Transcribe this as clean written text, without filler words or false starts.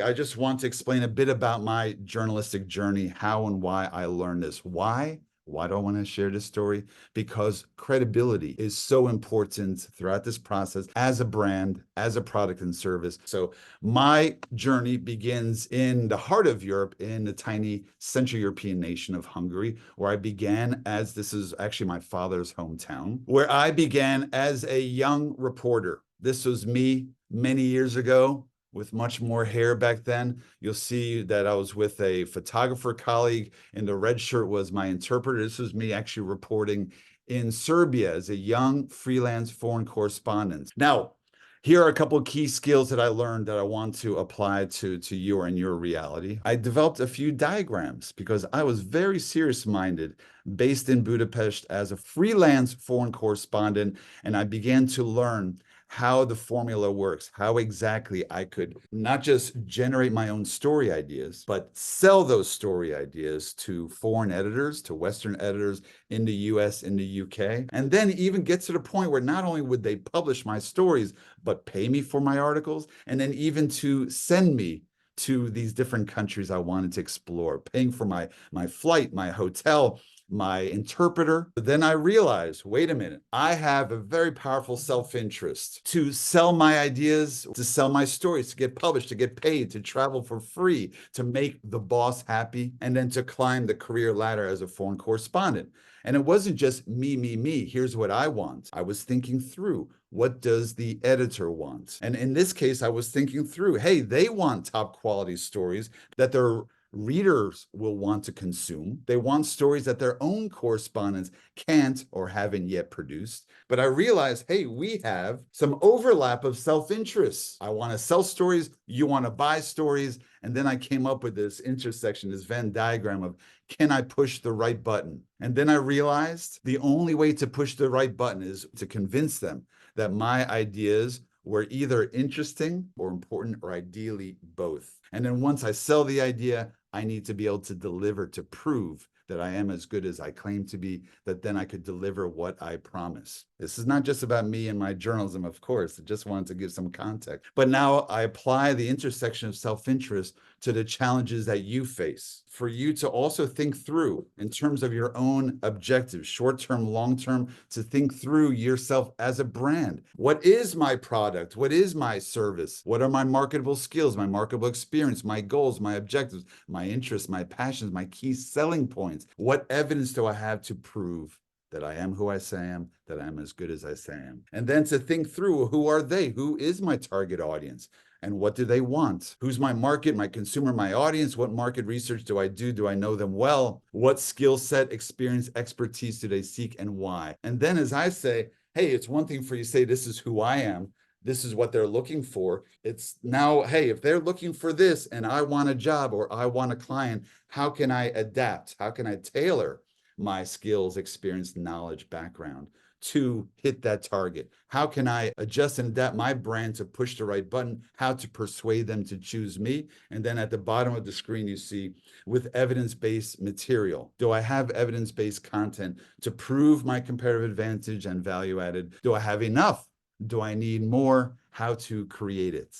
I just want to explain a bit about my journalistic journey, how and why I learned this. Why? Why do I want to share this story? Because credibility is so important throughout this process as a brand, as a product and service. So my journey begins in the heart of Europe, in the tiny Central European nation of Hungary, where I began as this is actually my father's hometown, where I began as a young reporter. This was me many years ago with much more hair back then. You'll see that I was with a photographer colleague, and the red shirt was my interpreter. This was me actually reporting in Serbia as a young freelance foreign correspondent. Now, here are a couple of key skills that I learned that I want to apply to you and your reality. I developed a few diagrams because I was very serious-minded, based in Budapest as a freelance foreign correspondent, and I began to learn how the formula works, how exactly I could not just generate my own story ideas, but sell those story ideas to foreign editors, to Western editors in the US, in the UK, and then even get to the point where not only would they publish my stories, but pay me for my articles, and then even to send me to these different countries I wanted to explore, paying for my flight, my hotel, my interpreter. But then I realized, wait a minute, I have a very powerful self-interest to sell my ideas, to sell my stories, to get published, to get paid, to travel for free, to make the boss happy, and then to climb the career ladder as a foreign correspondent. And it wasn't just me, me, me. Here's what I want. I was thinking through, what does the editor want? And in this case, I was thinking through, hey, they want top quality stories that their readers will want to consume. They want stories that their own correspondents can't or haven't yet produced. But I realized, hey, we have some overlap of self-interest. I want to sell stories, you want to buy stories. And then I came up with this intersection, this Venn diagram of, can I push the right button? And then I realized the only way to push the right button is to convince them that my ideas were either interesting or important, or ideally both. And then once I sell the idea, I need to be able to deliver to prove that I am as good as I claim to be, that then I could deliver what I promise. This is not just about me and my journalism, of course. I just wanted to give some context. But now I apply the intersection of self-interest to the challenges that you face, for you to also think through in terms of your own objectives, short-term, long-term, to think through yourself as a brand. What is my product? What is my service? What are my marketable skills, my marketable experience, my goals, my objectives, my interests, my passions, my key selling points? What evidence do I have to prove that I am who I say I am, that I'm as good as I say I am? And then to think through, who are they? Who is my target audience? And what do they want? Who's my market, my consumer, my audience? What market research do I do? Do I know them well? What skill set, experience, expertise do they seek, and why? And then as I say, hey, it's one thing for you to say, this is who I am. This is what they're looking for. It's now, hey, if they're looking for this and I want a job or I want a client, how can I adapt? How can I tailor my skills, experience, knowledge, background to hit that target? How can I adjust and adapt my brand to push the right button? How to persuade them to choose me? And then at the bottom of the screen, you see with evidence-based material. Do I have evidence-based content to prove my comparative advantage and value added? Do I have enough? Do I need more? How to create it?